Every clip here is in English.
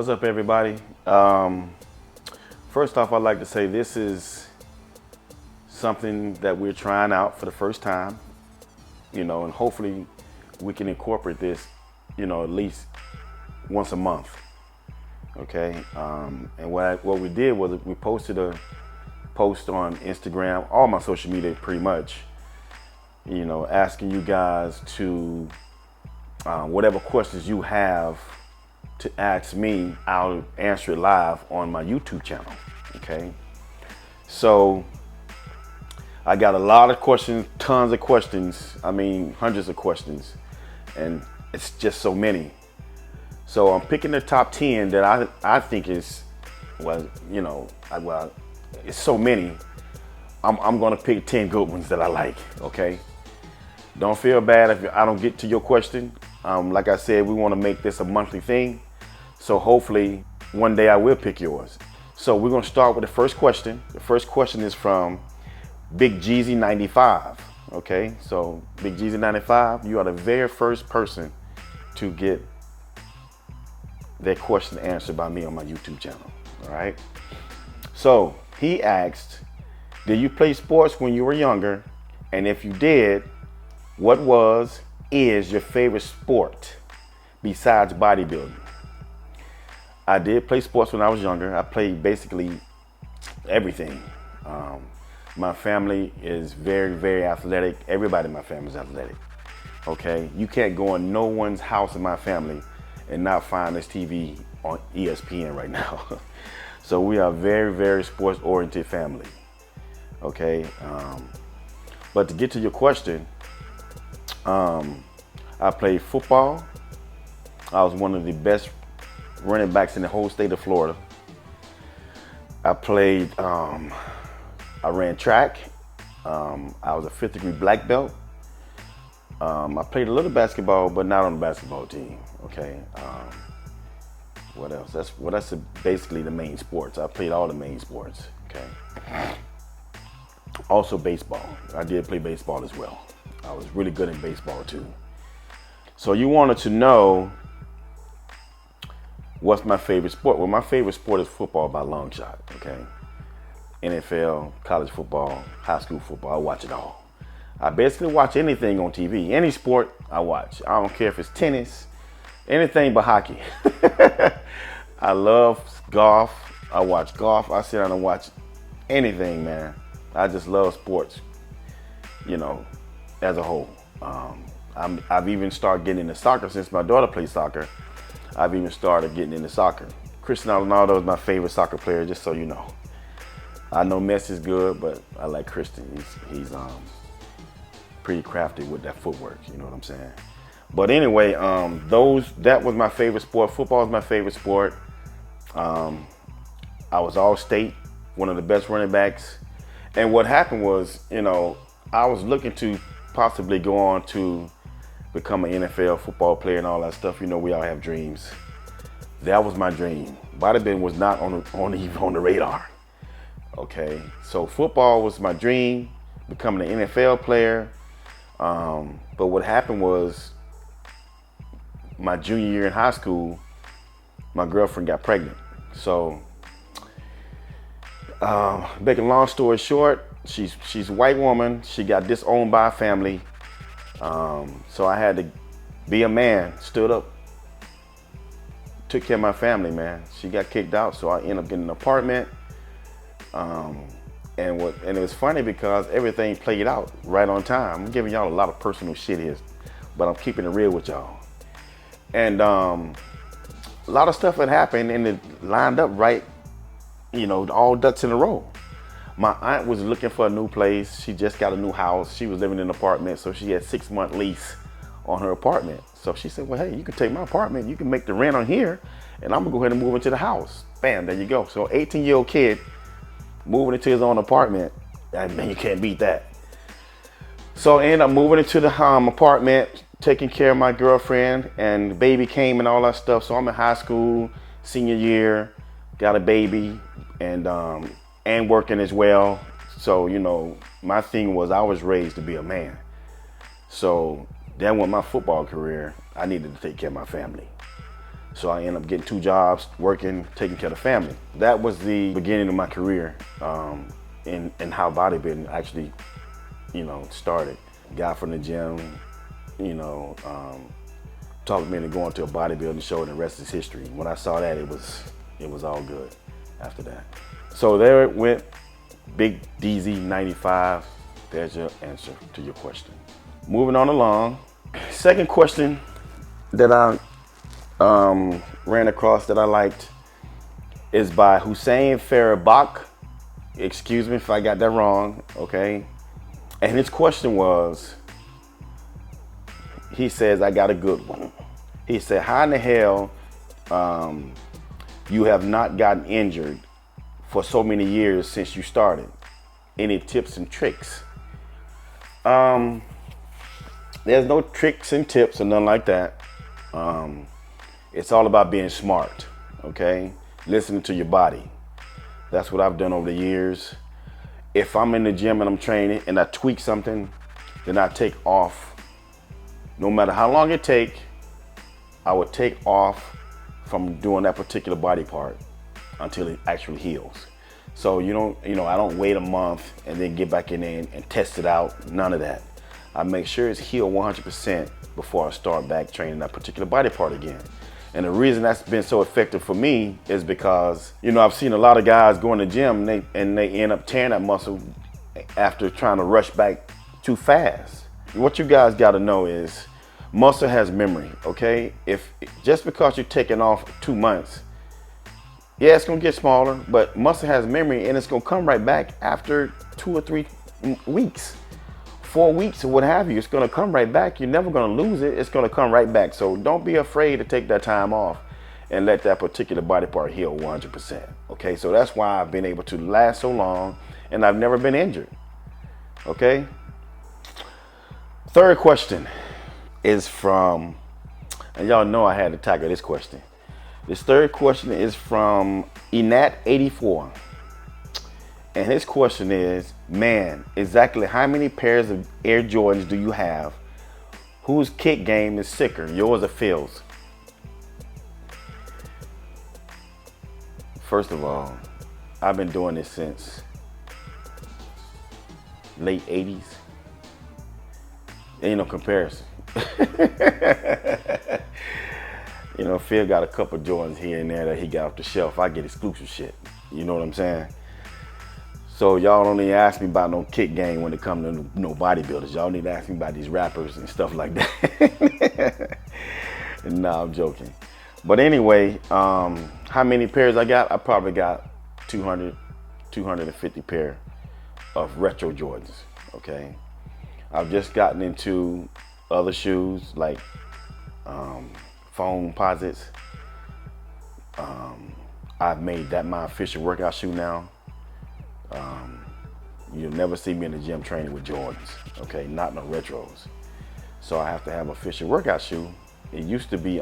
What's up, everybody? First off, I'd like to say this is something that we're trying out for the first time, and hopefully we can incorporate this, at least once a month. Okay. And what we did was we posted a post on Instagram, all my social media pretty much, asking you guys to, whatever questions you have to ask me, I'll answer it live on my YouTube channel. Okay. So I got a lot of questions, tons of questions. I mean, hundreds of questions, and it's just so many. So I'm picking the top 10 that I think is, it's so many. I'm gonna pick 10 good ones that I like. Okay. Don't feel bad if I don't get to your question. Like I said, we want to make this a monthly thing. So hopefully one day I will pick yours. So we're gonna start with the first question. The first question is from Big Jeezy 95. Okay, so Big Jeezy 95, you are the very first person to get that question answered by me on my YouTube channel. All right. So he asked, did you play sports when you were younger? And if you did, what is your favorite sport besides bodybuilding? I did play sports when I was younger. I played basically everything. My family is very, very athletic. Everybody in my family is athletic. Okay, you can't go in no one's house in my family and not find this TV on ESPN right now. So we are a very, very sports-oriented family. Okay, but to get to your question, I played football. I was one of the best running backs in the whole state of Florida. I played, I ran track. I was a 5th degree black belt. I played a little basketball, but not on the basketball team. Okay. What else? That's basically the main sports. I played all the main sports. Okay. Also baseball. I did play baseball as well. I was really good in baseball too. So you wanted to know what's my favorite sport? Well, my favorite sport is football by a long shot. Okay. NFL, college football, high school football. I watch it all. I basically watch anything on TV. Any sport I watch. I don't care if it's tennis, anything but hockey. I love golf. I watch golf. I sit down and watch anything, man. I just love sports, as a whole. I've even started getting into soccer since my daughter plays soccer. I've even started getting into soccer. Cristiano Ronaldo is my favorite soccer player, just so you know. I know Messi's good, but I like Christian. He's pretty crafty with that footwork, you know what I'm saying? But anyway, that was my favorite sport. Football is my favorite sport. I was all state, one of the best running backs. And what happened was, I was looking to possibly go on to become an NFL football player and all that stuff. We all have dreams. That was my dream. Bodybuilding was not even on the radar. Okay, so football was my dream, becoming an NFL player. But what happened was, my junior year in high school, my girlfriend got pregnant. So, making a long story short, she's a white woman. She got disowned by her family. So I had to be a man, stood up, took care of my family, man. She got kicked out, so I ended up getting an apartment. And it was funny because everything played out right on time. I'm giving y'all a lot of personal shit here, but I'm keeping it real with y'all. And a lot of stuff had happened and it lined up right, all ducks in a row. My aunt was looking for a new place. She just got a new house. She was living in an apartment, so she had 6-month lease on her apartment. So she said, well, hey, you can take my apartment. You can make the rent on here, and I'm gonna go ahead and move into the house. Bam, there you go. So 18-year-old kid moving into his own apartment. Man, you can't beat that. So I ended up moving into the apartment, taking care of my girlfriend, and the baby came and all that stuff. So I'm in high school, senior year, got a baby, and working as well. So, my thing was I was raised to be a man. So then with my football career, I needed to take care of my family. So I ended up getting 2 jobs, working, taking care of the family. That was the beginning of my career in how bodybuilding actually, started. Got from the gym, talked me into going to a bodybuilding show, and the rest is history. When I saw that, it was all good after that. So there it went, Big DZ 95. There's your answer to your question. Moving on along. Second question that I ran across that I liked is by Hussein Farabak. Excuse me if I got that wrong, okay? And his question was, he says, I got a good one. He said, how in the hell you have not gotten injured for so many years since you started? Any tips and tricks? There's no tricks and tips or nothing like that. It's all about being smart, okay? Listening to your body. That's what I've done over the years. If I'm in the gym and I'm training and I tweak something, then I take off. No matter how long it take, I would take off from doing that particular body part until it actually heals. So I don't wait a month and then get back in there and test it out. None of that. I make sure it's healed 100% before I start back training that particular body part again. And the reason that's been so effective for me is because, I've seen a lot of guys go in the gym and they end up tearing that muscle after trying to rush back too fast. What you guys got to know is muscle has memory, okay? If just because you're taking off 2 months, yeah, it's gonna get smaller, but muscle has memory and it's gonna come right back after 2 or 3 weeks, 4 weeks or what have you. It's gonna come right back. You're never gonna lose it. It's gonna come right back. So don't be afraid to take that time off and let that particular body part heal 100%. Okay, so that's why I've been able to last so long and I've never been injured. Okay. Third question is from, and y'all know I had to tackle this question. This third question is from Enat84. And his question is, man, exactly how many pairs of Air Jordans do you have? Whose kick game is sicker, yours or Phil's? First of all, I've been doing this since late 80s. Ain't no comparison. Phil got a couple Jordans here and there that he got off the shelf. I get exclusive shit. You know what I'm saying? So y'all don't need to ask me about no kick game when it comes to no bodybuilders. Y'all need to ask me about these rappers and stuff like that. Nah, I'm joking. But anyway, how many pairs I got? I probably got 200, 250 pair of retro Jordans, okay? I've just gotten into other shoes like foam posits. I've made that my official workout shoe now. You'll never see me in the gym training with Jordans, okay? Not no retros. So I have to have an official workout shoe. It used to be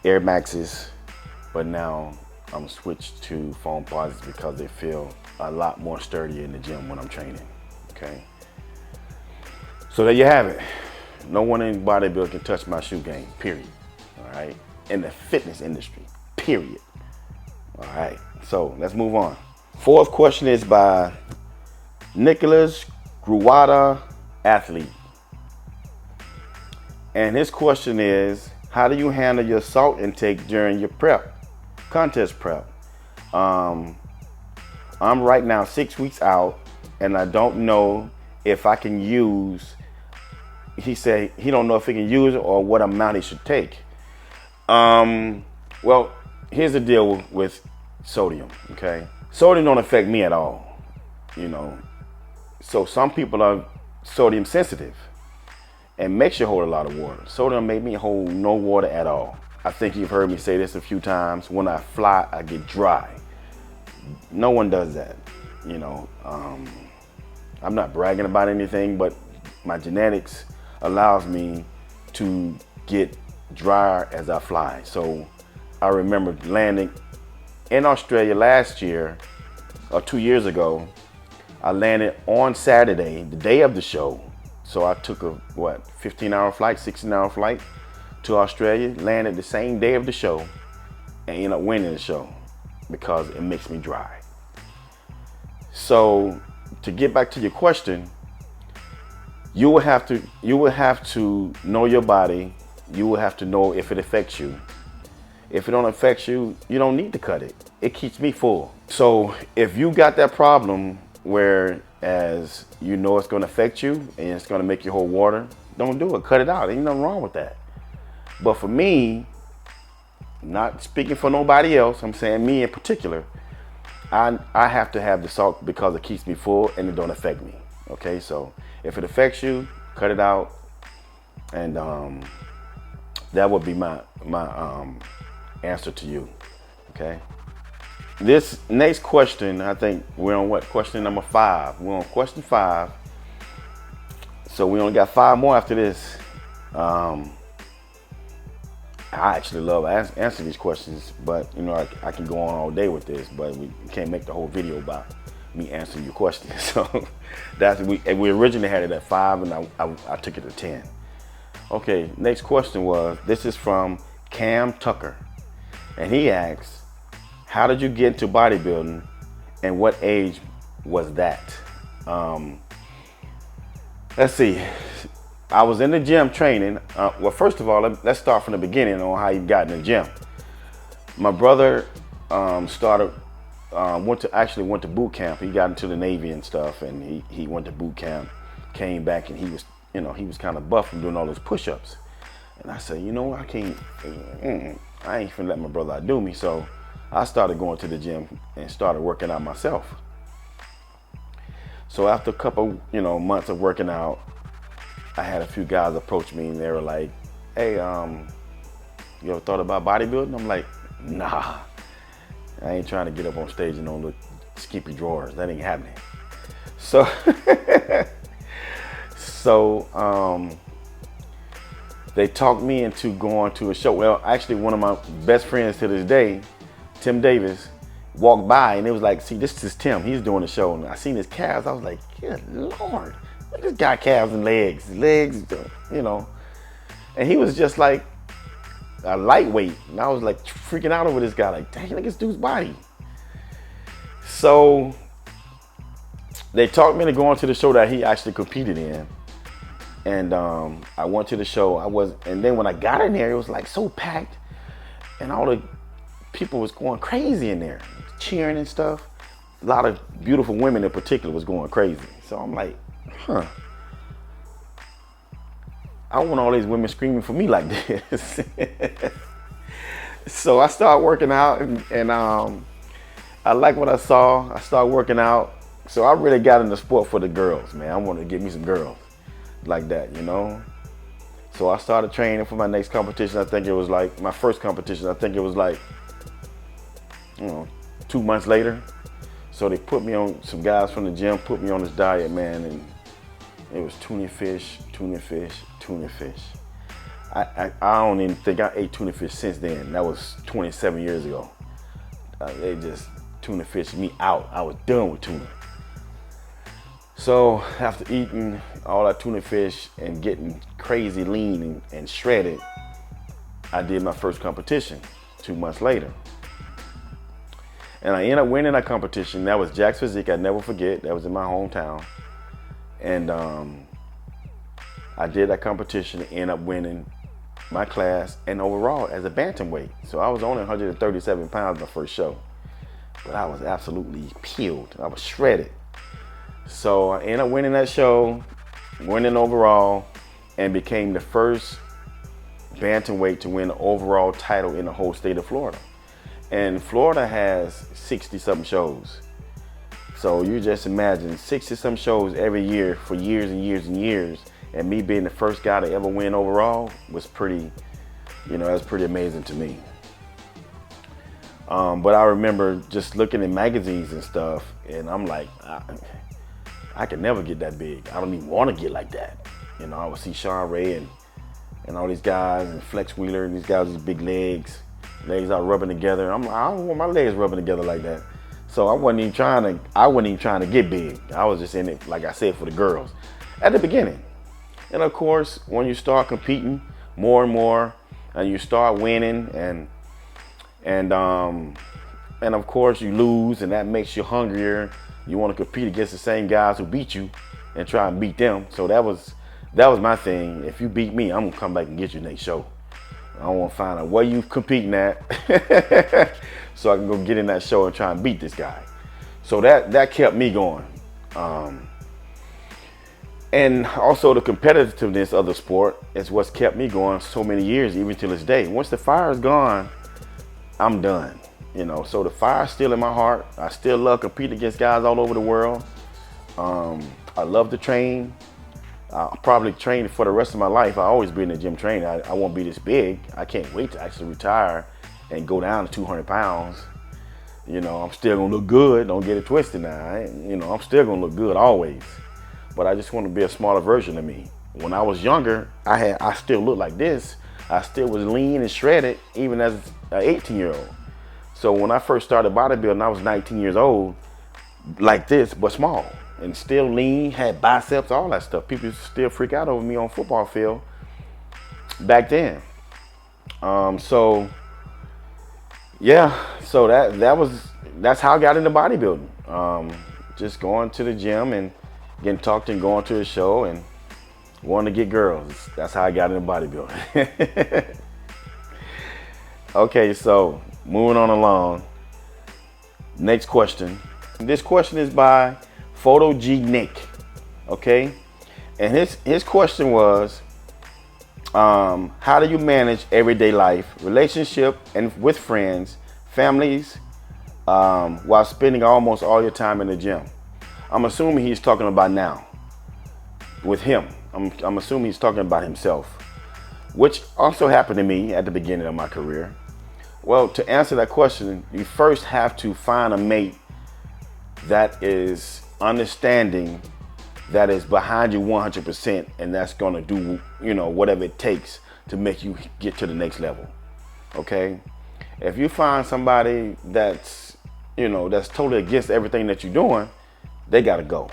Air Maxes, but now I'm switched to foam posits because they feel a lot more sturdy in the gym when I'm training, okay? So there you have it. No one in bodybuilding can touch my shoe game, period. All right? In the fitness industry, period. All right, so let's move on. Fourth question is by Nicholas Gruwada, athlete. And his question is, how do you handle your salt intake during your contest prep? I'm right now 6 weeks out and I don't know if I can use, he said he don't know if he can use it or what amount he should take. Well, here's the deal with sodium, okay? Sodium don't affect me at all, So some people are sodium sensitive and makes you hold a lot of water. Sodium made me hold no water at all. I think you've heard me say this a few times. When I fly, I get dry. No one does that, I'm not bragging about anything, but my genetics allows me to get drier as I fly. So I remember landing in Australia last year, or 2 years ago. I landed on Saturday, the day of the show. So I took a 15-hour flight, 16-hour flight to Australia, landed the same day of the show, and ended up winning the show because it makes me dry. So to get back to your question, you will have to know your body. You will have to know if it affects you. If it don't affect you, you don't need to cut it. It keeps me full. So if you got that problem where as you know it's gonna affect you and it's gonna make your whole water, don't do it, cut it out. Ain't nothing wrong with that. But for me, not speaking for nobody else, I'm saying me in particular, I have to have the salt because it keeps me full and it don't affect me. Okay, so if it affects you, cut it out. And that would be my answer to you. Okay. This next question, I think we're on what? Question number 5. We're on question 5. So we only got 5 more after this. I actually love answering these questions, but you know, I can go on all day with this, but we can't make the whole video about me answering your questions. So we originally had it at 5, and I took it to 10. Okay, next question this is from Cam Tucker, and he asks, how did you get into bodybuilding, and what age was that? Let's see. I was in the gym training. Well, first of all, let's start from the beginning on how you got in the gym. My brother went to boot camp. He got into the Navy and stuff, and he went to boot camp, came back, and he was kind of buff from doing all those push-ups. And I said, I ain't finna let my brother outdo me. So I started going to the gym and started working out myself. So after a couple, months of working out, I had a few guys approach me and they were like, hey, you ever thought about bodybuilding? I'm like, nah, I ain't trying to get up on stage and on the skimpy drawers. That ain't happening. So, they talked me into going to a show. Well, actually one of my best friends to this day, Tim Davis, walked by and it was like, see, this is Tim. He's doing the show. And I seen his calves. I was like, good Lord. This guy calves and legs, and he was just like a lightweight. And I was like freaking out over this guy, like, dang, look at this dude's body. So they talked me into going to the show that he actually competed in. And I went to the show. And then when I got in there, it was like so packed and all the people was going crazy in there, cheering and stuff. A lot of beautiful women in particular was going crazy. So I'm like, I want all these women screaming for me like this. So I started working out and I like what I saw. I started working out. So I really got into sport for the girls, man. I wanted to get me some girls like that, So I started training for my next competition. I think it was like my first competition. I think it was like, 2 months later. So they put me on, some guys from the gym put me on this diet, man, and it was tuna fish. I don't even think I ate tuna fish since then. That was 27 years ago. They just tuna fished me out. I was done with tuna. So after eating all that tuna fish and getting crazy lean and shredded, I did my first competition 2 months later. And I ended up winning that competition. That was Jack's Physique. I'd never forget. That was in my hometown. And I did that competition and ended up winning my class and overall as a bantamweight. So I was only 137 pounds my first show. But I was absolutely peeled. I was shredded. So I ended up winning that show, winning overall, and became the first bantamweight to win the overall title in the whole state of Florida. And Florida has 60-something shows. So you just imagine 60-some shows every year for years and years and years. And me being the first guy to ever win overall was pretty, that's pretty amazing to me. But I remember just looking at magazines and stuff, and I'm like, I could never get that big. I don't even want to get like that. I would see Sean Ray and all these guys, and Flex Wheeler, and these guys with big legs are rubbing together. I don't want my legs rubbing together like that. So I wasn't even trying to get big. I was just in it, like I said, for the girls at the beginning. And of course, when you start competing more and more, and you start winning, and of course you lose, and that makes you hungrier. You want to compete against the same guys who beat you and try and beat them. So that was my thing. If you beat me, I'm gonna come back and get you next show. I want to find out where you competing at so I can go get in that show and try and beat this guy. So that kept me going. And also the competitiveness of the sport is what's kept me going so many years, even to this day. Once the fire is gone, I'm done. So the fire's still in my heart. I still love competing against guys all over the world. I love to train. I'll probably train for the rest of my life. I'll always be in the gym training. I won't be this big. I can't wait to actually retire and go down to 200 pounds. I'm still gonna look good. Don't get it twisted now. I'm still gonna look good always. But I just want to be a smaller version of me. When I was younger, I still looked like this. I still was lean and shredded, even as an 18-year-old. So when I first started bodybuilding, I was 19 years old, like this, but small. And still lean, had biceps, all that stuff. People still freak out over me on football field back then. So that's how I got into bodybuilding. Just going to the gym and getting talked and going to the show and wanting to get girls. That's how I got into bodybuilding. Okay, so moving on along. Next question. This question is by Photo G Nick. Okay, and his question was, how do you manage everyday life, relationship, and with friends, families, while spending almost all your time in the gym? I'm assuming he's talking about now. With him, I'm assuming he's talking about himself, which also happened to me at the beginning of my career. Well, to answer that question, you first have to find a mate that is understanding, that is behind you 100%, and that's gonna do, whatever it takes to make you get to the next level. Okay? If you find somebody that's totally against everything that you're doing, they gotta go.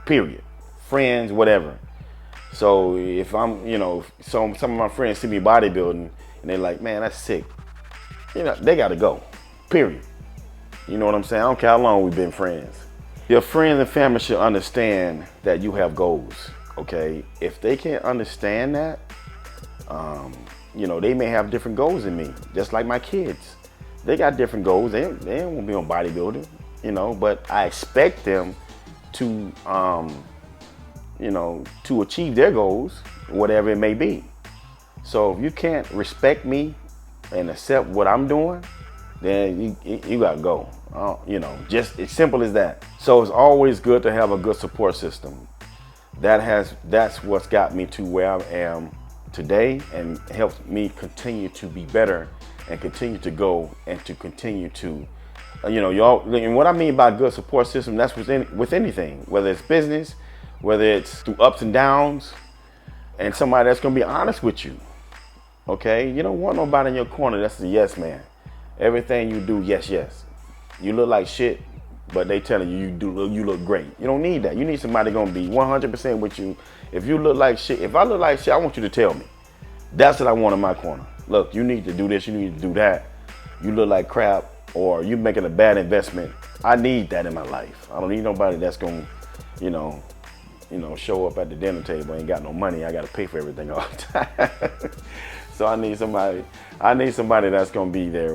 Period. Friends, whatever. So if I'm, some of my friends see me bodybuilding and they're like, man, that's sick. They gotta go. Period. You know what I'm saying? I don't care how long we've been friends. Your friends and family should understand that you have goals, okay? If they can't understand that, they may have different goals than me, just like my kids. They got different goals. They don't want to be on bodybuilding, but I expect them to, to achieve their goals, whatever it may be. So if you can't respect me and accept what I'm doing, then you gotta go. Just as simple as that. So it's always good to have a good support system. That's what's got me to where I am today, and helps me continue to be better and continue to go and to continue to, y'all. And what I mean by good support system, that's with anything, whether it's business, whether it's through ups and downs, and somebody that's gonna be honest with you. Okay, you don't want nobody in your corner that's a yes man. Everything you do, yes. You look like shit, but they telling you you look great. You don't need that. You need somebody gonna be 100% with you. If you look like shit, if I look like shit, I want you to tell me. That's what I want in my corner. Look, you need to do this, you need to do that. You look like crap, or you making a bad investment. I need that in my life. I don't need nobody that's gonna, show up at the dinner table, ain't got no money. I gotta pay for everything all the time. So I need somebody that's gonna be there,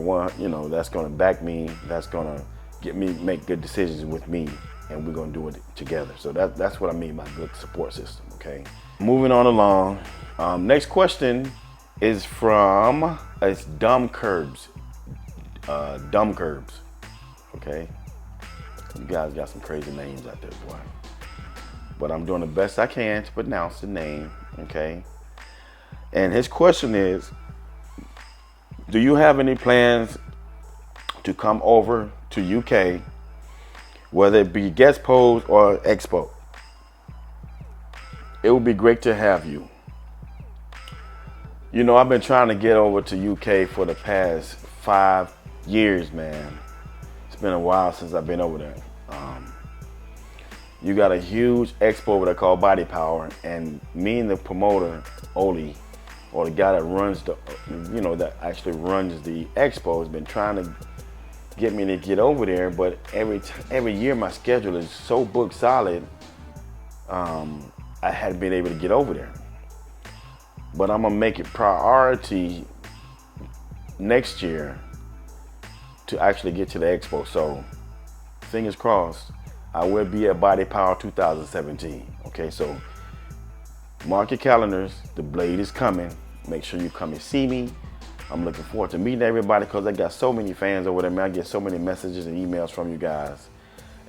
that's gonna back me, that's gonna get me make good decisions with me, and we're gonna do it together. So that's what I mean by good support system. Okay. Moving on along. Next question is from Dumb Curbs. Dumb Curbs. Okay. You guys got some crazy names out there, boy. But I'm doing the best I can to pronounce the name. Okay. And his question is, do you have any plans to come over to UK, whether it be guest pose or expo? It would be great to have you. I've been trying to get over to UK for the past 5 years, man. It's been a while since I've been over there. You got a huge expo over there called Body Power, and me and the promoter, Oli, or the guy that runs the, that actually runs the expo has been trying to get me to get over there, but every year my schedule is so booked solid, I hadn't been able to get over there. But I'm gonna make it priority next year to actually get to the expo. So fingers crossed, I will be at Body Power 2017. Okay, so mark your calendars, the Blade is coming. Make sure you come and see me. I'm looking forward to meeting everybody because I got so many fans over there, man. I get so many messages and emails from you guys.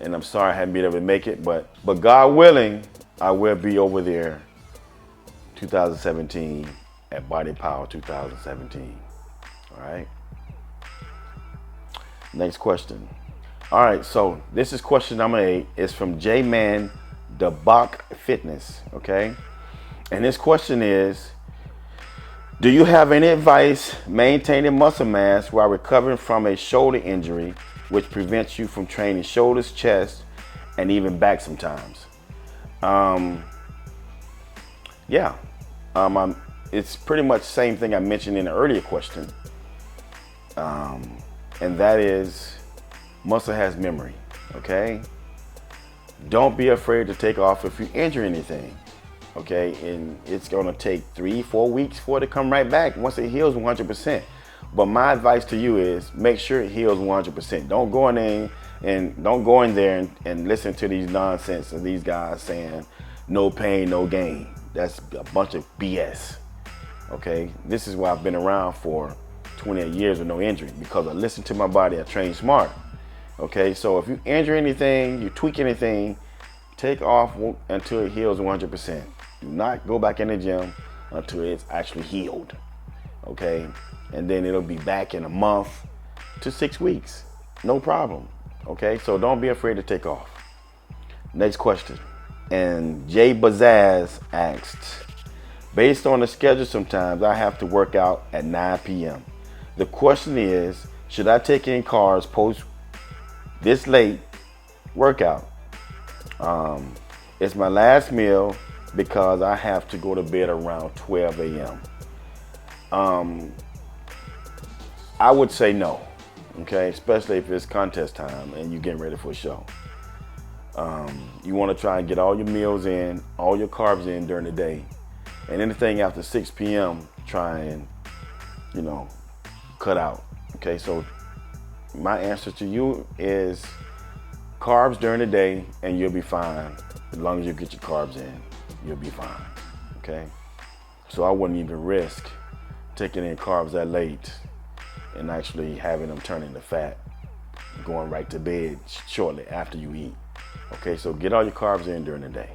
And I'm sorry I haven't been able to make it, but God willing, I will be over there 2017 at Body Power 2017. All right. Next question. All right, so this is question number 8. It's from J-Man the Bach Fitness, okay? And this question is, do you have any advice maintaining muscle mass while recovering from a shoulder injury, which prevents you from training shoulders, chest, and even back sometimes? It's pretty much the same thing I mentioned in the earlier question. And that is, muscle has memory, okay? Don't be afraid to take off if you injure anything. Okay, and it's gonna take 3-4 weeks for it to come right back once it heals 100%. But my advice to you is make sure it heals 100%. Don't go in there and listen to these nonsense of these guys saying no pain, no gain. That's a bunch of BS. Okay, this is why I've been around for 28 years with no injury, because I listen to my body, I train smart. Okay, so if you injure anything, you tweak anything, take off until it heals 100%. Do not go back in the gym until it's actually healed, okay? And then it'll be back in a month to 6 weeks, no problem, okay? So don't be afraid to take off. Next question. And Jay Bazaz asked, based on the schedule sometimes I have to work out at 9 p.m. The question is, should I take in carbs post this late workout? It's my last meal because I have to go to bed around 12 a.m. I would say no, okay? Especially if it's contest time and you're getting ready for a show. You want to try and get all your meals in, all your carbs in during the day. And anything after 6 p.m., try and, cut out, okay? So my answer to you is carbs during the day and you'll be fine. As long as you get your carbs in, you'll be fine, okay? So I wouldn't even risk taking in carbs that late and actually having them turn into fat, going right to bed shortly after you eat. Okay, so get all your carbs in during the day.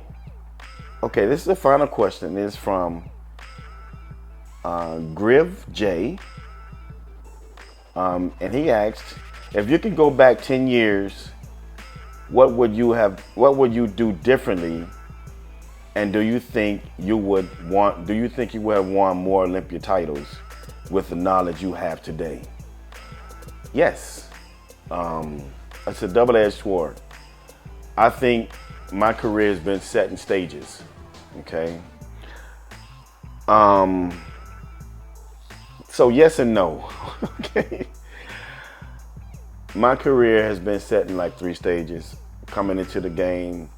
Okay, this is the final question. It's from Griv J. And he asked, if you could go back 10 years, what would you do differently? And do you think you would have won more Olympia titles with the knowledge you have today? Yes. It's a double-edged sword. I think my career has been set in stages, okay? So yes and no, okay? My career has been set in like 3 stages. Coming into the game,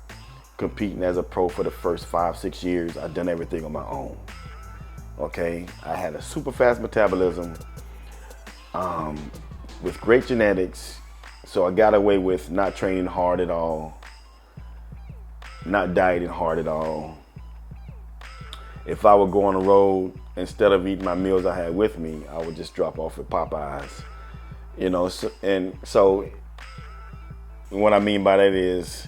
competing as a pro for the first 5-6 years, I've done everything on my own, okay? I had a super fast metabolism with great genetics, so I got away with not training hard at all, not dieting hard at all. If I would go on the road, instead of eating my meals I had with me, I would just drop off at Popeyes. So what I mean by that is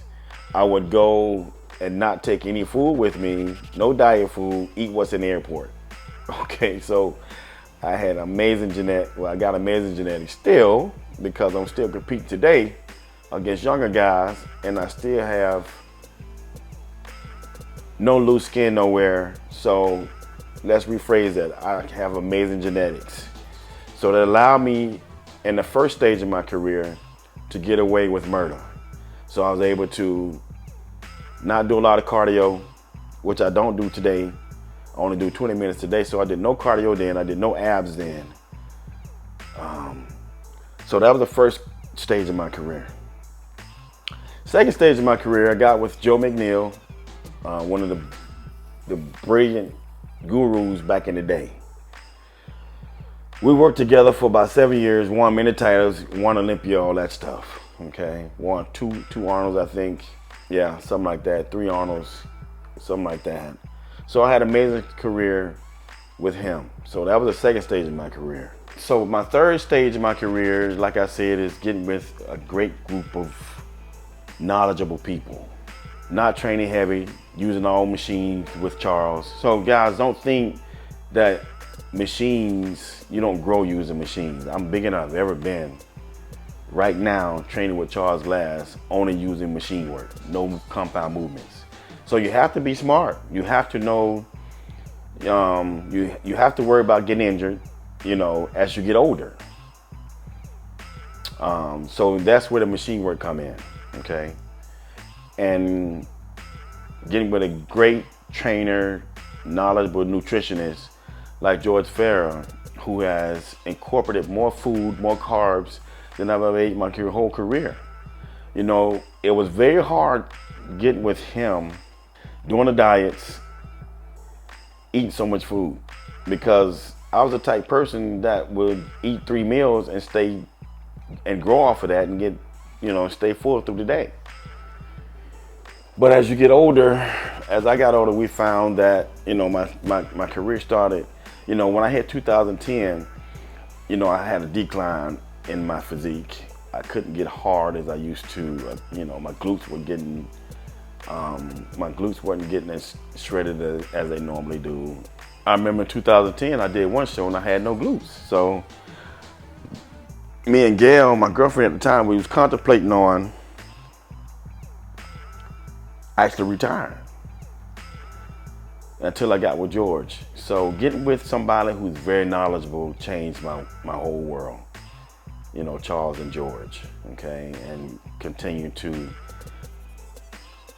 I would go and not take any food with me, no diet food, eat what's in the airport. Okay, so I had amazing genetics. Well, I got amazing genetics still, because I'm still competing today against younger guys, and I still have no loose skin nowhere. So let's rephrase that. I have amazing genetics. So that allowed me in the first stage of my career to get away with murder. So I was able to not do a lot of cardio, which I don't do today. I only do 20 minutes a day, so I did no cardio then. I did no abs then. So that was the first stage of my career. Second stage of my career, I got with Joe McNeil, one of the brilliant gurus back in the day. We worked together for about 7 years, won many titles, won Olympia, all that stuff. Okay, won two Arnolds, I think. Yeah, something like that. 3 Arnolds, something like that. So I had an amazing career with him. So that was the second stage of my career. So my third stage of my career, like I said, is getting with a great group of knowledgeable people. Not training heavy, using all machines with Charles. So guys, don't think that machines, you don't grow using machines. I'm bigger than I've ever been. Right now, training with Charles Glass, only using machine work, no compound movements. So you have to be smart. You have to know, you have to worry about getting injured, as you get older. So that's where the machine work come in, okay? And getting with a great trainer, knowledgeable nutritionist like George Farah, who has incorporated more food, more carbs than I've ever ate my whole career. It was very hard getting with him, doing the diets, eating so much food, because I was the type person that would eat 3 meals and stay and grow off of that and get, stay full through the day. But as you get older, as I got older, we found that, my career started, when I hit 2010, I had a decline in my physique. I couldn't get hard as I used to. My glutes were getting, my glutes weren't getting as shredded as they normally do. I remember in 2010, I did one show and I had no glutes. So me and Gail, my girlfriend at the time, we was contemplating on actually retiring until I got with George. So getting with somebody who's very knowledgeable changed my whole world. Charles and George, okay? And continue to,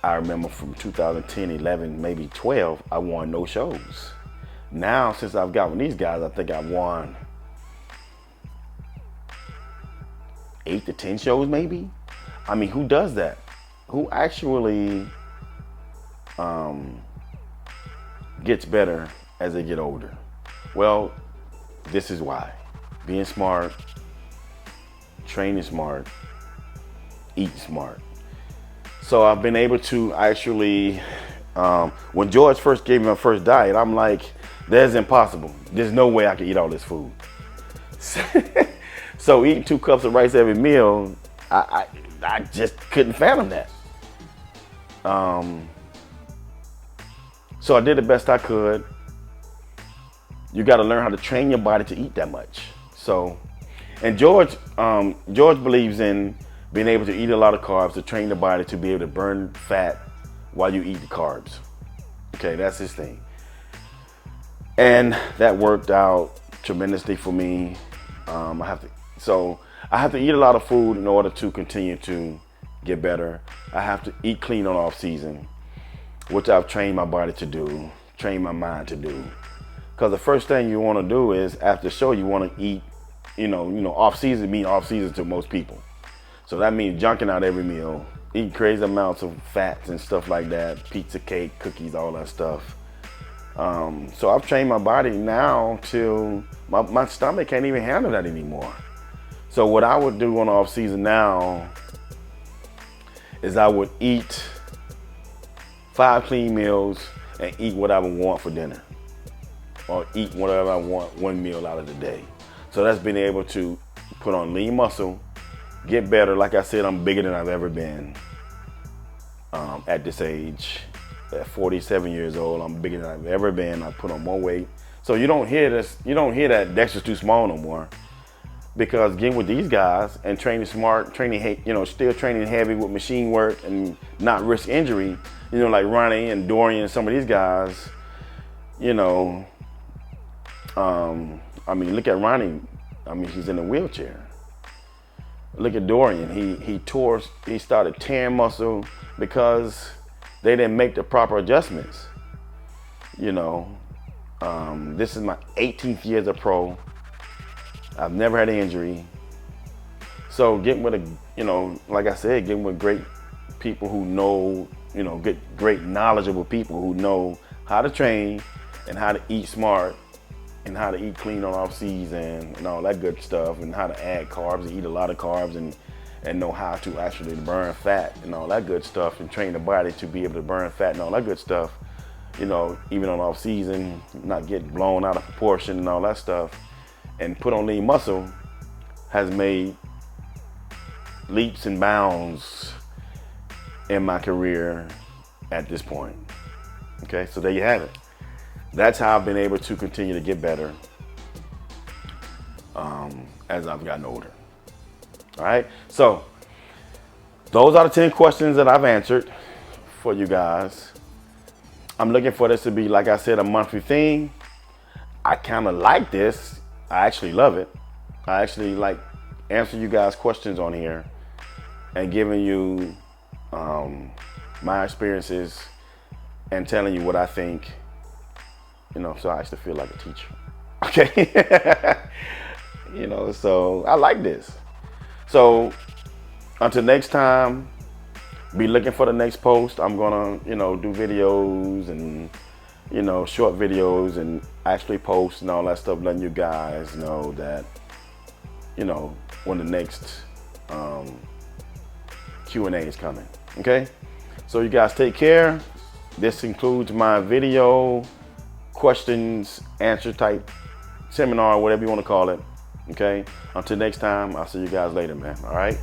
I remember from 2010, 11, maybe 12, I won no shows. Now, since I've got with these guys, I think I've won 8 to 10 shows maybe. I mean, who does that? Who actually gets better as they get older? Well, this is why. Being smart, training smart, eating smart. So I've been able to actually, when George first gave me my first diet, I'm like, that's impossible. There's no way I can eat all this food. So eating 2 cups of rice every meal, I just couldn't fathom that. So I did the best I could. You got to learn how to train your body to eat that much. So, and George believes in being able to eat a lot of carbs to train the body to be able to burn fat while you eat the carbs. Okay, that's his thing. And that worked out tremendously for me. I have to eat a lot of food in order to continue to get better. I have to eat clean on off season, which I've trained my body to do, trained my mind to do. Because the first thing you want to do is after the show, you want to eat, off season means off season to most people. So that means junking out every meal, eating crazy amounts of fats and stuff like that, pizza, cake, cookies, all that stuff. So I've trained my body now till my stomach can't even handle that anymore. So what I would do on off season now is I would eat 5 clean meals and eat whatever I want for dinner, or eat whatever I want 1 meal out of the day. So that's been able to put on lean muscle, get better. Like I said, I'm bigger than I've ever been at this age. At 47 years old, I'm bigger than I've ever been. I put on more weight. So you don't hear this. You don't hear that Dexter's too small no more, because getting with these guys and training smart, still training heavy with machine work and not risk injury. Like Ronnie and Dorian and some of these guys. Look at Ronnie. He's in a wheelchair. Look at Dorian. He started tearing muscle because they didn't make the proper adjustments. This is my 18th year as a pro. I've never had an injury. So getting with like I said, getting with great people who know, get great knowledgeable people who know how to train and how to eat smart and how to eat clean on off season and all that good stuff, and how to add carbs and eat a lot of carbs and know how to actually burn fat and all that good stuff, and train the body to be able to burn fat and all that good stuff, even on off season, not get blown out of proportion and all that stuff, and put on lean muscle has made leaps and bounds in my career at this point. Okay, so there you have it. That's how I've been able to continue to get better as I've gotten older. All right, so those are the 10 questions that I've answered for you guys. I'm looking for this to be, like I said, a monthly thing. I kind of like this. I actually love it. I actually like answering you guys' questions on here and giving you my experiences and telling you what I think, so I actually feel like a teacher. Okay. So I like this. So until next time, be looking for the next post. I'm gonna, do videos and, short videos and actually post and all that stuff, letting you guys know that, when the next Q&A is coming. Okay, so you guys take care. This includes my video questions answer type seminar, whatever you want to call it. Okay, until next time, I'll see you guys later, man. All right.